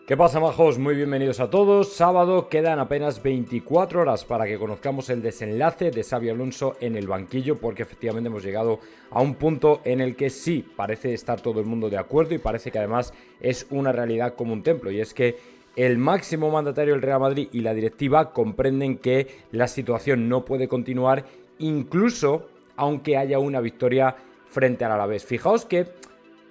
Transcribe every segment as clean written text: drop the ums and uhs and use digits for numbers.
¿Qué pasa, majos? Muy bienvenidos a todos. Sábado, quedan apenas 24 horas para que conozcamos el desenlace de Xabi Alonso en el banquillo, porque efectivamente hemos llegado a un punto en el que sí, parece estar todo el mundo de acuerdo y parece que además es una realidad como un templo, y es que el máximo mandatario del Real Madrid y la directiva comprenden que la situación no puede continuar, incluso aunque haya una victoria frente al Alavés. Fijaos que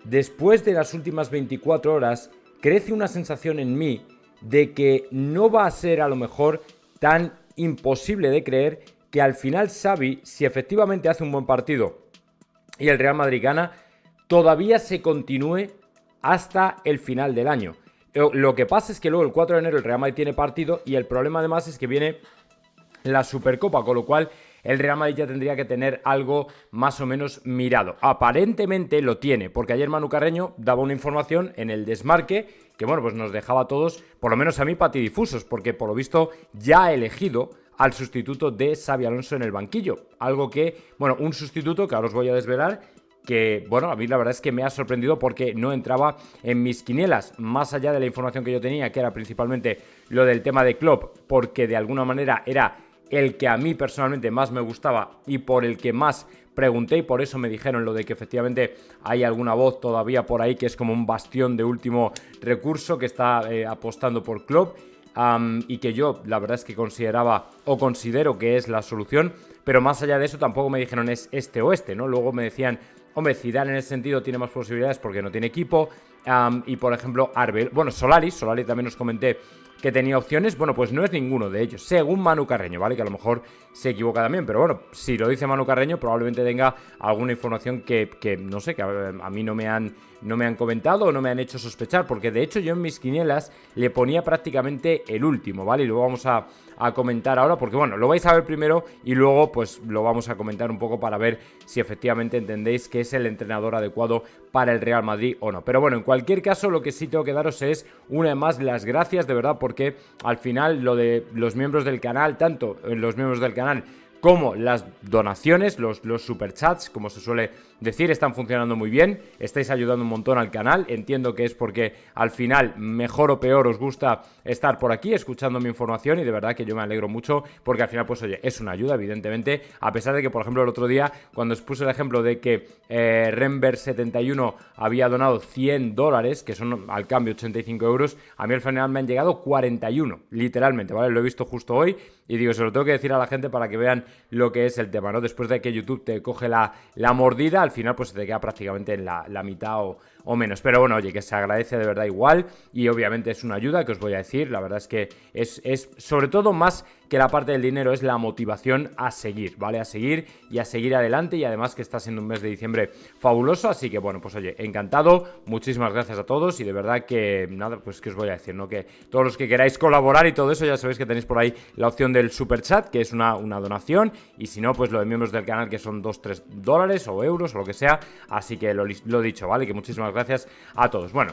después de las últimas 24 horas crece una sensación en mí de que no va a ser a lo mejor tan imposible de creer que al final Xabi, si efectivamente hace un buen partido y el Real Madrid gana, todavía se continúe hasta el final del año. Lo que pasa es que luego el 4 de enero el Real Madrid tiene partido y el problema además es que viene la Supercopa, con lo cual el Real Madrid ya tendría que tener algo más o menos mirado. Aparentemente lo tiene, porque ayer Manu Carreño daba una información en el desmarque que, bueno, pues nos dejaba a todos, por lo menos a mí, patidifusos, porque por lo visto ya ha elegido al sustituto de Xabi Alonso en el banquillo. Algo que, bueno, un sustituto que ahora os voy a desvelar, que, bueno, a mí la verdad es que me ha sorprendido porque no entraba en mis quinielas, más allá de la información que yo tenía, que era principalmente lo del tema de Klopp, porque de alguna manera era el que a mí personalmente más me gustaba y por el que más pregunté, y por eso me dijeron lo de que efectivamente hay alguna voz todavía por ahí que es como un bastión de último recurso que está apostando por Klopp, y que yo la verdad es que consideraba o considero que es la solución, pero más allá de eso tampoco me dijeron es este o este, ¿no? Luego me decían, hombre, Zidane en ese sentido tiene más posibilidades porque no tiene equipo, y por ejemplo Arbel, bueno, Solari también os comenté que tenía opciones, bueno, pues no es ninguno de ellos, según Manu Carreño, ¿vale? Que a lo mejor se equivoca también, pero bueno, si lo dice Manu Carreño, probablemente tenga alguna información que no sé, que a mí no me han comentado o no me han hecho sospechar, porque de hecho yo en mis quinielas le ponía prácticamente el último, ¿vale? Y lo vamos a comentar ahora, porque bueno, lo vais a ver primero y luego pues lo vamos a comentar un poco para ver si efectivamente entendéis que es el entrenador adecuado para el Real Madrid o no. Pero bueno, en cualquier caso, lo que sí tengo que daros es una vez más las gracias, de verdad, porque al final lo de los miembros del canal, tanto los miembros del canal como las donaciones, los superchats, como se suele decir, están funcionando muy bien, estáis ayudando un montón al canal, entiendo que es porque al final, mejor o peor, os gusta estar por aquí escuchando mi información y de verdad que yo me alegro mucho porque al final, pues oye, es una ayuda, evidentemente, a pesar de que, por ejemplo, el otro día, cuando os puse el ejemplo de que Renber71 había donado $100, que son al cambio 85 euros, a mí al final me han llegado 41, literalmente, ¿vale? Lo he visto justo hoy y digo, se lo tengo que decir a la gente para que vean lo que es el tema, ¿no? Después de que YouTube te coge la mordida, al final pues se te queda prácticamente en la mitad o menos. Pero bueno, oye, que se agradece de verdad igual y obviamente es una ayuda que os voy a decir. La verdad es que es sobre todo más que la parte del dinero, es la motivación a seguir, ¿vale? A seguir y a seguir adelante y además que está siendo un mes de diciembre fabuloso. Así que bueno, pues oye, encantado. Muchísimas gracias a todos y de verdad que nada, pues que os voy a decir, ¿no? Que todos los que queráis colaborar y todo eso, ya sabéis que tenéis por ahí la opción del super chat, que es una donación, y si no, pues lo de miembros del canal, que son $2-3 o euros o lo que sea. Así que lo dicho, ¿vale? Que muchísimas gracias a todos. Bueno,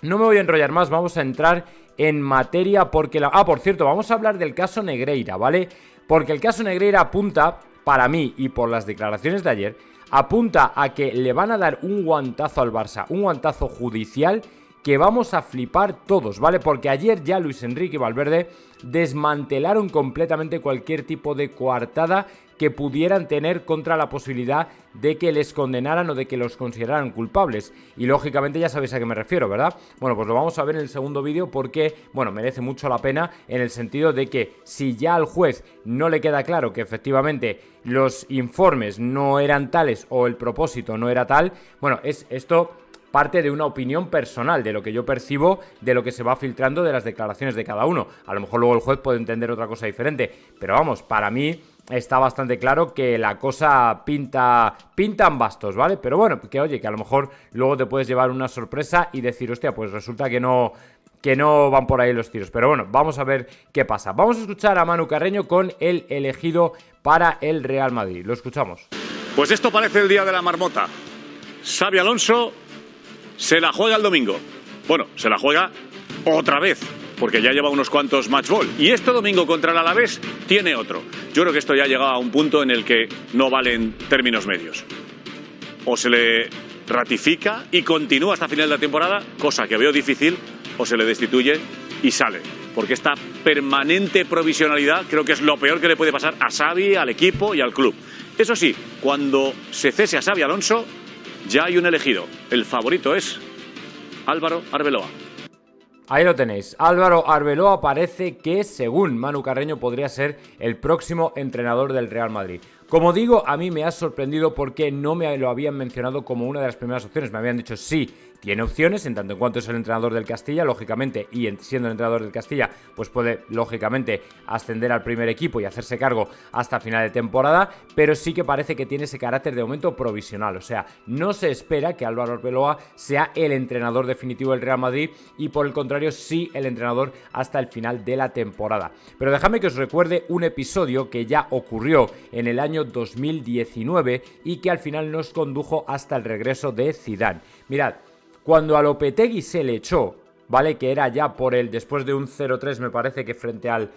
no me voy a enrollar más, vamos a entrar en materia porque por cierto, vamos a hablar del caso Negreira, ¿vale? Porque el caso Negreira apunta, para mí y por las declaraciones de ayer, apunta a que le van a dar un guantazo al Barça, un guantazo judicial que vamos a flipar todos, ¿vale? Porque ayer ya Luis Enrique y Valverde desmantelaron completamente cualquier tipo de coartada que pudieran tener contra la posibilidad de que les condenaran o de que los consideraran culpables. Y lógicamente ya sabéis a qué me refiero, ¿verdad? Bueno, pues lo vamos a ver en el segundo vídeo porque, bueno, merece mucho la pena en el sentido de que si ya al juez no le queda claro que efectivamente los informes no eran tales o el propósito no era tal, bueno, esto parte de una opinión personal, de lo que yo percibo, de lo que se va filtrando de las declaraciones de cada uno. A lo mejor luego el juez puede entender otra cosa diferente, pero vamos, para mí está bastante claro que la cosa pintan bastos, ¿vale? Pero bueno, que oye, que a lo mejor luego te puedes llevar una sorpresa y decir, hostia, pues resulta que no van por ahí los tiros. Pero bueno, vamos a ver qué pasa. Vamos a escuchar a Manu Carreño con el elegido para el Real Madrid. Lo escuchamos. Pues esto parece el día de la marmota. Xabi Alonso se la juega el domingo. Bueno, se la juega otra vez, porque ya lleva unos cuantos match ball. Y este domingo contra el Alavés tiene otro. Yo creo que esto ya ha llegado a un punto en el que no valen términos medios. O se le ratifica y continúa hasta final de la temporada, cosa que veo difícil, o se le destituye y sale. Porque esta permanente provisionalidad creo que es lo peor que le puede pasar a Xavi, al equipo y al club. Eso sí, cuando se cese a Xabi Alonso, ya hay un elegido. El favorito es Álvaro Arbeloa. Ahí lo tenéis. Álvaro Arbeloa parece que, según Manu Carreño, podría ser el próximo entrenador del Real Madrid. Como digo, a mí me ha sorprendido porque no me lo habían mencionado como una de las primeras opciones. Me habían dicho sí, tiene opciones, en tanto en cuanto es el entrenador del Castilla, lógicamente, y siendo el entrenador del Castilla, pues puede, lógicamente, ascender al primer equipo y hacerse cargo hasta final de temporada, pero sí que parece que tiene ese carácter de momento provisional. O sea, no se espera que Álvaro Arbeloa sea el entrenador definitivo del Real Madrid y, por el contrario, sí el entrenador hasta el final de la temporada. Pero dejadme que os recuerde un episodio que ya ocurrió en el año 2019 y que al final nos condujo hasta el regreso de Zidane. Mirad, cuando a Lopetegui se le echó, ¿vale? Que era ya después de un 0-3, me parece que frente al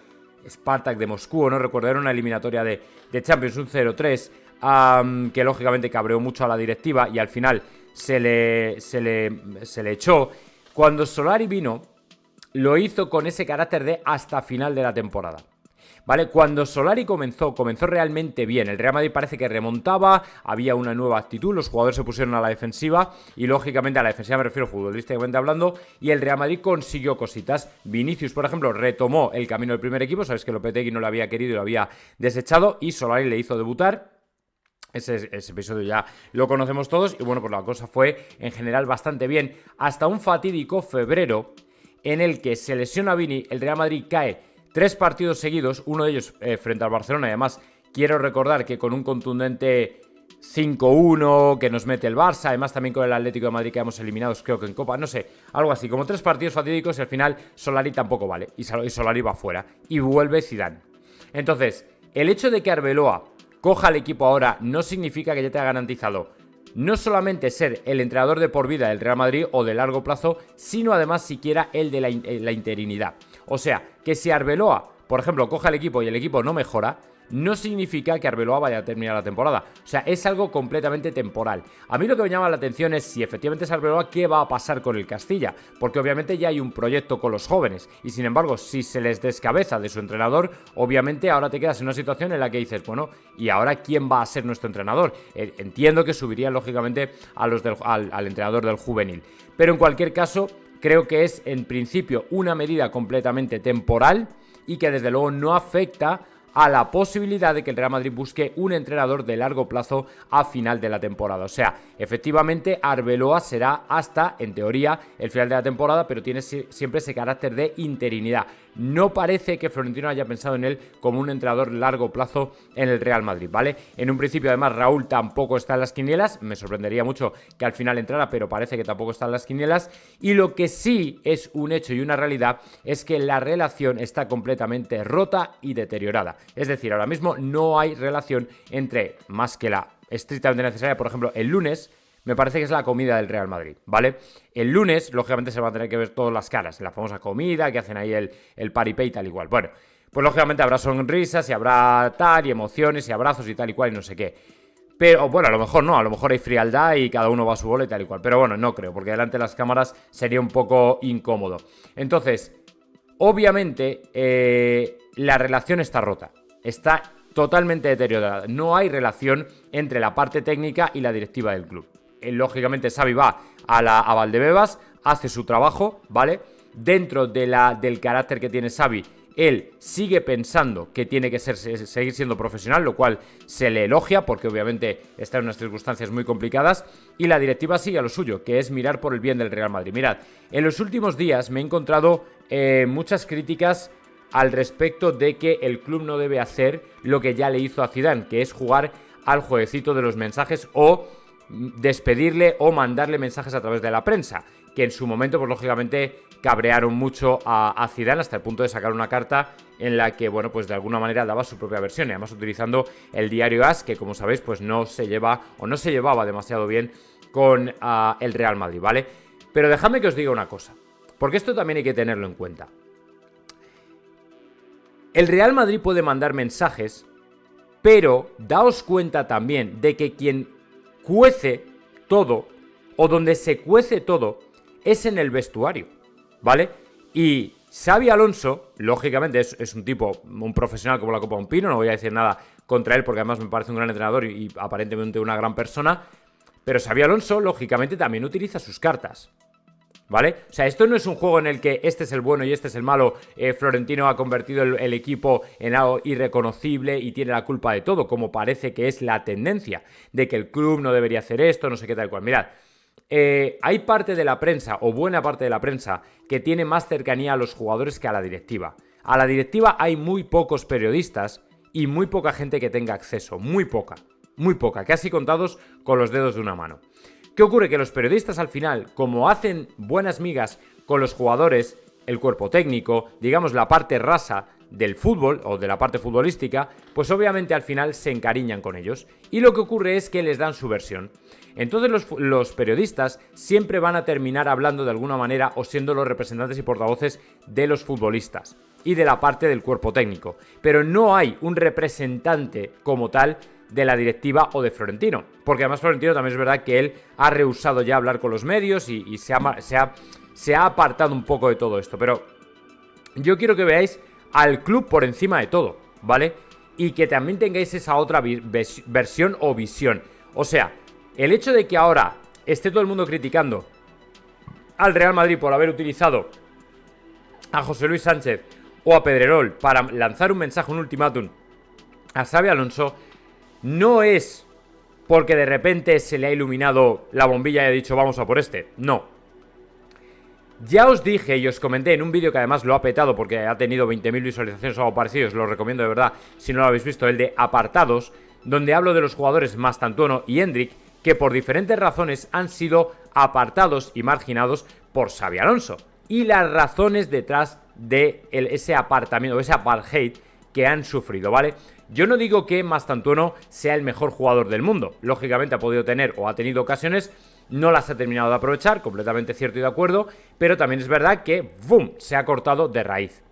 Spartak de Moscú, no recuerdo, era una eliminatoria de Champions, un 0-3, que lógicamente cabreó mucho a la directiva y al final se le echó. Cuando Solari vino, lo hizo con ese carácter de hasta final de la temporada. ¿Vale? Cuando Solari comenzó realmente bien. El Real Madrid parece que remontaba, había una nueva actitud, los jugadores se pusieron a la defensiva y lógicamente a la defensiva me refiero futbolísticamente hablando, y el Real Madrid consiguió cositas. Vinicius, por ejemplo, retomó el camino del primer equipo, sabéis que Lopetegui no lo había querido y lo había desechado y Solari le hizo debutar. Ese episodio ya lo conocemos todos y bueno, pues la cosa fue en general bastante bien hasta un fatídico febrero en el que se lesiona Vini, el Real Madrid cae 3 partidos seguidos, uno de ellos frente al Barcelona, y además quiero recordar que con un contundente 5-1 que nos mete el Barça, además también con el Atlético de Madrid que hemos eliminados creo que en Copa, no sé, algo así, como 3 partidos fatídicos y al final Solari tampoco vale, y Solari va fuera, y vuelve Zidane. Entonces, el hecho de que Arbeloa coja al equipo ahora no significa que ya te ha garantizado no solamente ser el entrenador de por vida del Real Madrid o de largo plazo, sino además siquiera el de la interinidad. O sea, que si Arbeloa, por ejemplo, coge al equipo y el equipo no mejora, no significa que Arbeloa vaya a terminar la temporada. O sea, es algo completamente temporal. A mí lo que me llama la atención es si efectivamente es Arbeloa, ¿qué va a pasar con el Castilla? Porque obviamente ya hay un proyecto con los jóvenes. Y sin embargo, si se les descabeza de su entrenador, obviamente ahora te quedas en una situación en la que dices, bueno, ¿y ahora quién va a ser nuestro entrenador? Entiendo que subirían lógicamente al entrenador del juvenil. Pero en cualquier caso, creo que es en principio una medida completamente temporal y que desde luego no afecta a la posibilidad de que el Real Madrid busque un entrenador de largo plazo a final de la temporada. O sea, efectivamente Arbeloa será hasta, en teoría, el final de la temporada, pero tiene siempre ese carácter de interinidad. No parece que Florentino haya pensado en él como un entrenador largo plazo en el Real Madrid, ¿vale? En un principio, además, Raúl tampoco está en las quinielas. Me sorprendería mucho que al final entrara, pero parece que tampoco está en las quinielas. Y lo que sí es un hecho y una realidad es que la relación está completamente rota y deteriorada. Es decir, ahora mismo no hay relación entre, más que la estrictamente necesaria, por ejemplo, el lunes, me parece que es la comida del Real Madrid, ¿vale? El lunes, lógicamente, se van a tener que ver todas las caras, la famosa comida que hacen ahí el paripé y tal igual. Bueno, pues lógicamente habrá sonrisas y habrá tal y emociones y abrazos y tal y cual y no sé qué. Pero bueno, a lo mejor no, a lo mejor hay frialdad y cada uno va a su bola y tal y cual. Pero bueno, no creo, porque delante de las cámaras sería un poco incómodo. Entonces, obviamente, la relación está rota. Está totalmente deteriorada. No hay relación entre la parte técnica y la directiva del club. Lógicamente, Xavi va a Valdebebas, hace su trabajo, ¿vale? Dentro del carácter que tiene Xavi, él sigue pensando que tiene que seguir siendo profesional, lo cual se le elogia porque obviamente está en unas circunstancias muy complicadas, y la directiva sigue a lo suyo, que es mirar por el bien del Real Madrid. Mirad, en los últimos días me he encontrado muchas críticas al respecto de que el club no debe hacer lo que ya le hizo a Zidane, que es jugar al jueguecito de los mensajes o despedirle o mandarle mensajes a través de la prensa, que en su momento pues lógicamente cabrearon mucho a Zidane hasta el punto de sacar una carta en la que, bueno, pues de alguna manera daba su propia versión y además utilizando el diario AS, que como sabéis pues no se lleva o no se llevaba demasiado bien con el Real Madrid, ¿vale? Pero dejadme que os diga una cosa, porque esto también hay que tenerlo en cuenta. El Real Madrid puede mandar mensajes, pero daos cuenta también de que quien cuece todo, o donde se cuece todo, es en el vestuario. ¿vale? Y Xabi Alonso, lógicamente, es un tipo, un profesional como la copa de un pino, no voy a decir nada contra él porque además me parece un gran entrenador y aparentemente una gran persona, pero Xabi Alonso, lógicamente, también utiliza sus cartas, ¿vale? O sea, esto no es un juego en el que este es el bueno y este es el malo. Florentino ha convertido el equipo en algo irreconocible y tiene la culpa de todo, como parece que es la tendencia de que el club no debería hacer esto, no sé qué tal cual. Mirad, hay parte de la prensa, o buena parte de la prensa, que tiene más cercanía a los jugadores que a la directiva. A la directiva hay muy pocos periodistas y muy poca gente que tenga acceso, muy poca, casi contados con los dedos de una mano. ¿Qué ocurre? Que los periodistas al final, como hacen buenas migas con los jugadores, el cuerpo técnico, digamos la parte rasa del fútbol o de la parte futbolística, pues obviamente al final se encariñan con ellos. Y lo que ocurre es que les dan su versión. Entonces los periodistas siempre van a terminar hablando de alguna manera o siendo los representantes y portavoces de los futbolistas y de la parte del cuerpo técnico. Pero no hay un representante como tal de la directiva o de Florentino, porque además Florentino también es verdad que él ha rehusado ya hablar con los medios y se ha apartado un poco de todo esto, pero yo quiero que veáis al club por encima de todo, ¿vale? Y que también tengáis esa otra versión o visión. O sea, el hecho de que ahora esté todo el mundo criticando al Real Madrid por haber utilizado a José Luis Sánchez o a Pedrerol para lanzar un mensaje, un ultimátum a Xabi Alonso, no es porque de repente se le ha iluminado la bombilla y ha dicho vamos a por este. No. Ya os dije y os comenté en un vídeo que además lo ha petado porque ha tenido 20.000 visualizaciones o algo parecido, os lo recomiendo de verdad si no lo habéis visto, el de apartados, donde hablo de los jugadores Mastantuono y Hendrik que por diferentes razones han sido apartados y marginados por Xabi Alonso. Y las razones detrás de ese apartamiento, ese apartheid que han sufrido, ¿vale? Yo no digo que Mastantuono sea el mejor jugador del mundo. Lógicamente ha podido tener o ha tenido ocasiones, no las ha terminado de aprovechar, completamente cierto y de acuerdo, pero también es verdad que ¡bum!, se ha cortado de raíz.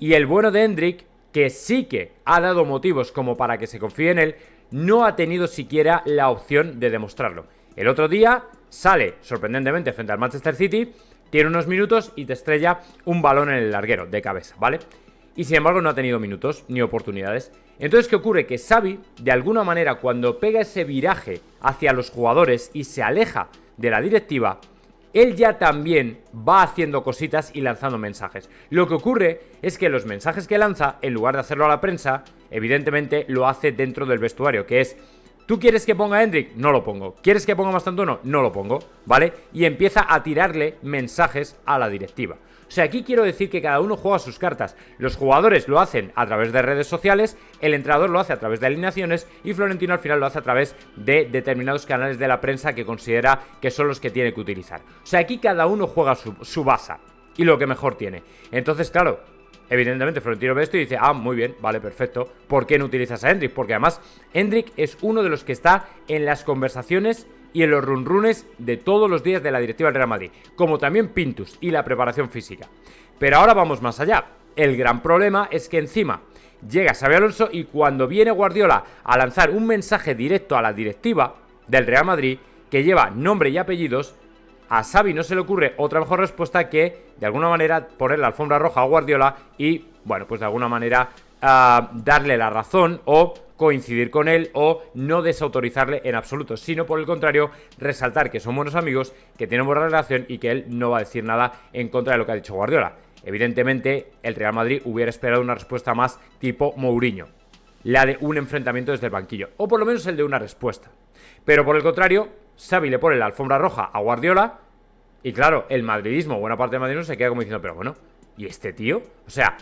Y el bueno de Hendrik, que sí que ha dado motivos como para que se confíe en él, no ha tenido siquiera la opción de demostrarlo. El otro día sale, sorprendentemente, frente al Manchester City, tiene unos minutos y te estrella un balón en el larguero, de cabeza, ¿vale? Y sin embargo no ha tenido minutos ni oportunidades. Entonces, ¿qué ocurre? Que Xabi, de alguna manera, cuando pega ese viraje hacia los jugadores y se aleja de la directiva, él ya también va haciendo cositas y lanzando mensajes. Lo que ocurre es que los mensajes que lanza, en lugar de hacerlo a la prensa, evidentemente lo hace dentro del vestuario, que es: ¿tú quieres que ponga a Hendrik? No lo pongo. ¿Quieres que ponga Mastantuono? No lo pongo, ¿vale? Y empieza a tirarle mensajes a la directiva. O sea, aquí quiero decir que cada uno juega sus cartas. Los jugadores lo hacen a través de redes sociales, el entrenador lo hace a través de alineaciones y Florentino al final lo hace a través de determinados canales de la prensa que considera que son los que tiene que utilizar. O sea, aquí cada uno juega su baza y lo que mejor tiene. Entonces, claro, evidentemente Florentino ve esto y dice: ah, muy bien, vale, perfecto. ¿Por qué no utilizas a Hendrik? Porque además Hendrik es uno de los que está en las conversaciones y en los runrunes de todos los días de la directiva del Real Madrid, como también Pintus y la preparación física. Pero ahora vamos más allá. El gran problema es que encima llega Xabi Alonso y cuando viene Guardiola a lanzar un mensaje directo a la directiva del Real Madrid, que lleva nombre y apellidos, a Xabi no se le ocurre otra mejor respuesta que, de alguna manera, poner la alfombra roja a Guardiola y, bueno, pues de alguna manera darle la razón o coincidir con él o no desautorizarle en absoluto, sino por el contrario, resaltar que son buenos amigos, que tienen buena relación y que él no va a decir nada en contra de lo que ha dicho Guardiola. Evidentemente, el Real Madrid hubiera esperado una respuesta más tipo Mourinho, la de un enfrentamiento desde el banquillo, o por lo menos el de una respuesta. Pero por el contrario, Xabi le pone la alfombra roja a Guardiola y claro, el madridismo, buena parte del madridismo se queda como diciendo: pero bueno, ¿y este tío? O sea,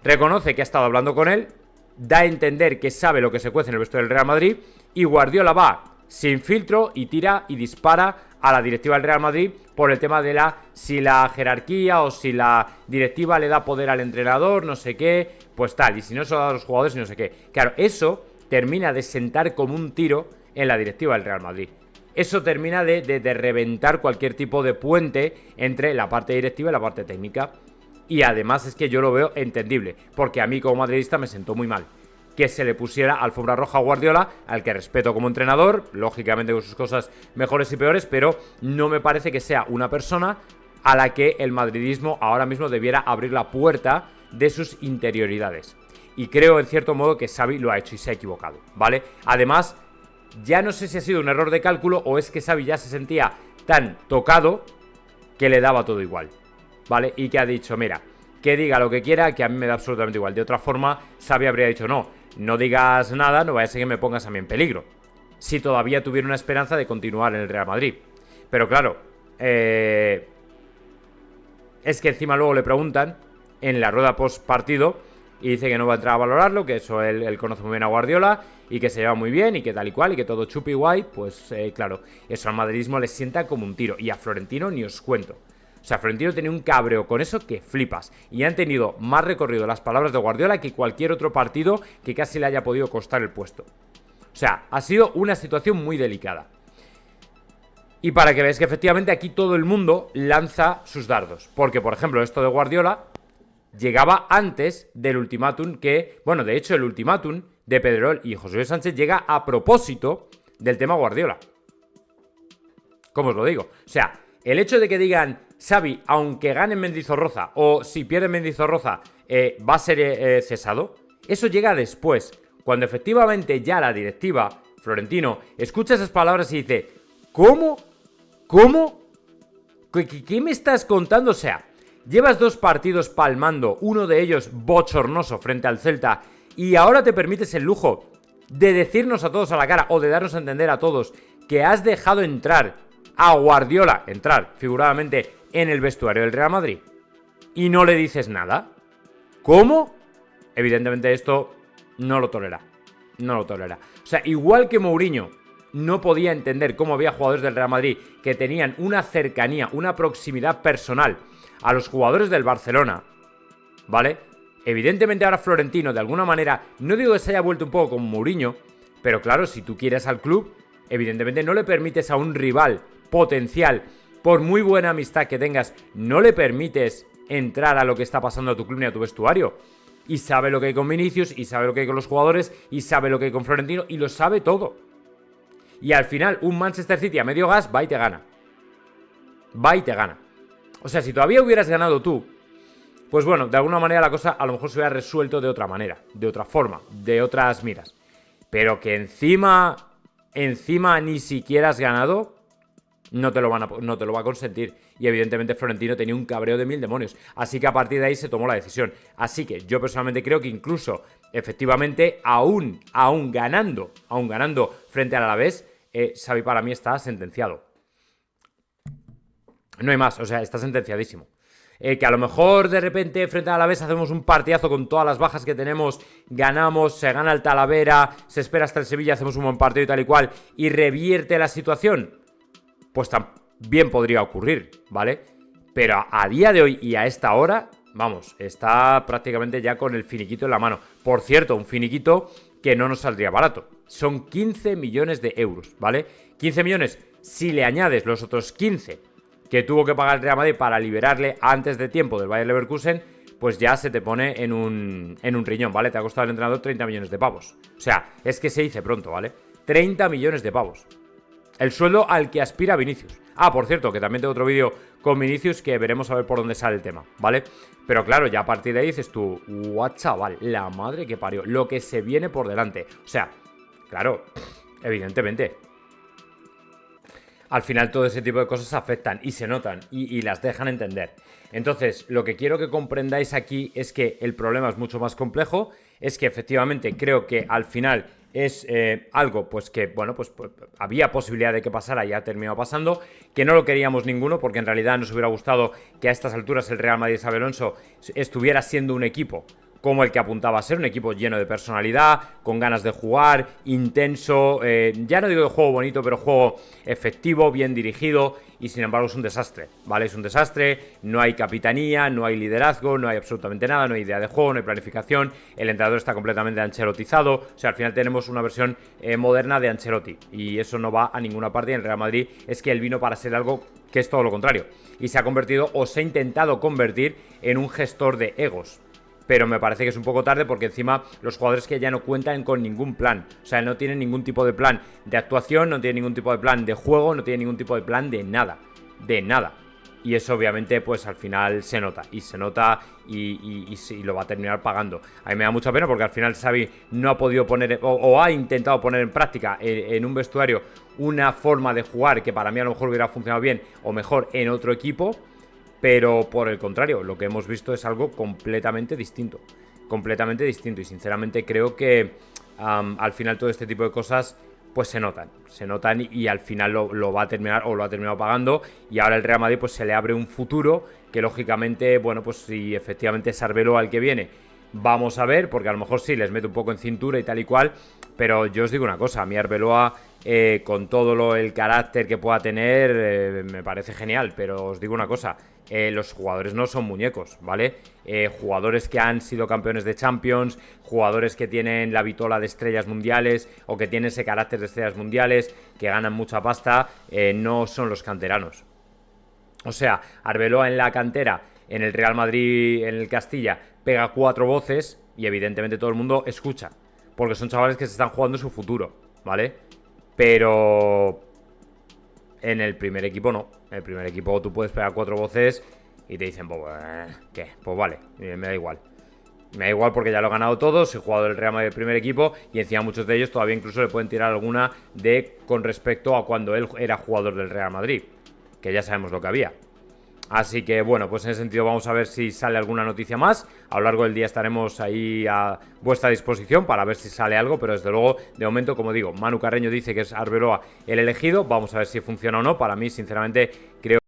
reconoce que ha estado hablando con él, da a entender que sabe lo que se cuece en el vestuario del Real Madrid y Guardiola va sin filtro y tira y dispara a la directiva del Real Madrid por el tema de si la jerarquía o si la directiva le da poder al entrenador, no sé qué, pues tal, y si no se lo da a los jugadores y no sé qué. Claro, eso termina de sentar como un tiro en la directiva del Real Madrid. Eso termina de reventar cualquier tipo de puente entre la parte directiva y la parte técnica. Y además es que yo lo veo entendible, porque a mí como madridista me sentó muy mal que se le pusiera alfombra roja a Guardiola, al que respeto como entrenador, lógicamente con sus cosas mejores y peores, pero no me parece que sea una persona a la que el madridismo ahora mismo debiera abrir la puerta de sus interioridades. Y creo en cierto modo que Xavi lo ha hecho y se ha equivocado, ¿vale? Además, ya no sé si ha sido un error de cálculo o es que Xavi ya se sentía tan tocado que le daba todo igual, ¿vale? Y que ha dicho, mira, que diga lo que quiera, que a mí me da absolutamente igual. De otra forma, Xavi habría dicho, no digas nada, no vaya a ser que me pongas a mí en peligro. Si todavía tuviera una esperanza de continuar en el Real Madrid. Pero claro, es que encima luego le preguntan en la rueda post partido y dice que no va a entrar a valorarlo, que eso él conoce muy bien a Guardiola y que se lleva muy bien y que tal y cual y que todo chupi guay. Pues claro, eso al madridismo le sienta como un tiro. Y a Florentino ni os cuento. O sea, Florentino tenía un cabreo con eso que flipas. Y han tenido más recorrido las palabras de Guardiola que cualquier otro partido que casi le haya podido costar el puesto. O sea, ha sido una situación muy delicada. Y para que veáis que efectivamente aquí todo el mundo lanza sus dardos. Porque, por ejemplo, esto de Guardiola llegaba antes del ultimátum que... Bueno, de hecho, el ultimátum de Pedrerol y José Luis Sánchez llega a propósito del tema Guardiola. ¿Cómo os lo digo? O sea, el hecho de que digan Xavi, aunque gane Mendizorroza o si pierde Mendizorroza, va a ser cesado, eso llega después, cuando efectivamente ya la directiva, Florentino, escucha esas palabras y dice, ¿cómo? ¿Cómo? ¿Qué me estás contando? O sea, llevas 2 partidos palmando, uno de ellos bochornoso frente al Celta, y ahora te permites el lujo de decirnos a todos a la cara, o de darnos a entender a todos, que has dejado entrar a Guardiola, figuradamente, en el vestuario del Real Madrid, y no le dices nada. ¿Cómo? Evidentemente esto no lo tolera. No lo tolera. O sea, igual que Mourinho no podía entender cómo había jugadores del Real Madrid que tenían una cercanía, una proximidad personal a los jugadores del Barcelona, ¿vale? Evidentemente ahora Florentino, de alguna manera, no digo que se haya vuelto un poco como Mourinho, pero claro, si tú quieres al club, evidentemente no le permites a un rival potencial, por muy buena amistad que tengas, no le permites entrar a lo que está pasando a tu club ni a tu vestuario. Y sabe lo que hay con Vinicius, y sabe lo que hay con los jugadores, y sabe lo que hay con Florentino, y lo sabe todo. Y al final, un Manchester City a medio gas va y te gana. Va y te gana. O sea, si todavía hubieras ganado tú, pues bueno, de alguna manera la cosa a lo mejor se hubiera resuelto de otra manera, de otra forma, de otras miras. Pero que encima ni siquiera has ganado, no te lo va a consentir. Y evidentemente Florentino tenía un cabreo de 1000 demonios. Así que a partir de ahí se tomó la decisión. Así que yo personalmente creo que incluso, efectivamente, aún ganando frente al Alavés, Xavi para mí está sentenciado. No hay más, o sea, está sentenciadísimo. Que a lo mejor de repente frente al Alavés hacemos un partidazo con todas las bajas que tenemos, ganamos, se gana el Talavera, se espera hasta el Sevilla, hacemos un buen partido y tal y cual, y revierte la situación, pues también podría ocurrir, ¿vale? Pero a día de hoy y a esta hora, vamos, está prácticamente ya con el finiquito en la mano. Por cierto, un finiquito que no nos saldría barato. Son 15 millones de euros, ¿vale? 15 millones, si le añades los otros 15 que tuvo que pagar el Real Madrid para liberarle antes de tiempo del Bayer Leverkusen, pues ya se te pone en un riñón, ¿vale? Te ha costado al entrenador 30 millones de pavos. O sea, es que se dice pronto, ¿vale? 30 millones de pavos. El sueldo al que aspira Vinicius. Ah, por cierto, que también tengo otro vídeo con Vinicius que veremos a ver por dónde sale el tema, ¿vale? Pero claro, ya a partir de ahí dices tú, guau, chaval, la madre que parió, lo que se viene por delante. O sea, claro, evidentemente, al final todo ese tipo de cosas afectan y se notan y las dejan entender. Entonces, lo que quiero que comprendáis aquí es que el problema es mucho más complejo, es que efectivamente creo que al final es algo pues que, bueno, pues había posibilidad de que pasara y ha terminado pasando, que no lo queríamos ninguno porque en realidad nos hubiera gustado que a estas alturas el Real Madrid Xabi Alonso estuviera siendo un equipo como el que apuntaba a ser, un equipo lleno de personalidad, con ganas de jugar, intenso, ya no digo de juego bonito, pero juego efectivo, bien dirigido, y sin embargo es un desastre, ¿vale? Es un desastre, no hay capitanía, no hay liderazgo, no hay absolutamente nada, no hay idea de juego, no hay planificación, el entrenador está completamente ancelotizado, o sea, al final tenemos una versión moderna de Ancelotti, y eso no va a ninguna parte, y en el Real Madrid es que él vino para ser algo que es todo lo contrario, y se ha convertido, o se ha intentado convertir, en un gestor de egos. Pero me parece que es un poco tarde porque encima los jugadores que ya no cuentan con ningún plan. O sea, no tienen ningún tipo de plan de actuación, no tienen ningún tipo de plan de juego, no tienen ningún tipo de plan de nada. De nada. Y eso obviamente pues al final se nota y lo va a terminar pagando. A mí me da mucha pena porque al final Xavi no ha podido poner o ha intentado poner en práctica en un vestuario una forma de jugar que para mí a lo mejor hubiera funcionado bien o mejor en otro equipo, pero por el contrario, lo que hemos visto es algo completamente distinto y sinceramente creo que al final todo este tipo de cosas pues se notan y al final lo va a terminar o lo ha terminado pagando, y ahora el Real Madrid pues se le abre un futuro que lógicamente, bueno, pues si efectivamente es Arbeloa el que viene, vamos a ver, porque a lo mejor sí les mete un poco en cintura y tal y cual, pero yo os digo una cosa, a mí Arbeloa con todo el carácter que pueda tener me parece genial, pero os digo una cosa, los jugadores no son muñecos, ¿vale? Jugadores que han sido campeones de Champions, jugadores que tienen la vitola de estrellas mundiales o que tienen ese carácter de estrellas mundiales, que ganan mucha pasta, no son los canteranos. O sea, Arbeloa en la cantera, en el Real Madrid, en el Castilla, pega 4 voces y evidentemente todo el mundo escucha, porque son chavales que se están jugando su futuro, ¿vale? Pero en el primer equipo no. En el primer equipo tú puedes pegar 4 voces y te dicen, pues, ¿qué? Pues vale, me da igual. Me da igual porque ya lo he ganado todo, soy jugador del Real Madrid del primer equipo y encima muchos de ellos todavía incluso le pueden tirar alguna con respecto a cuando él era jugador del Real Madrid, que ya sabemos lo que había. Así que bueno, pues en ese sentido vamos a ver si sale alguna noticia más. A lo largo del día estaremos ahí a vuestra disposición para ver si sale algo, pero desde luego, de momento, como digo, Manu Carreño dice que es Arbeloa el elegido. Vamos a ver si funciona o no. Para mí, sinceramente, creo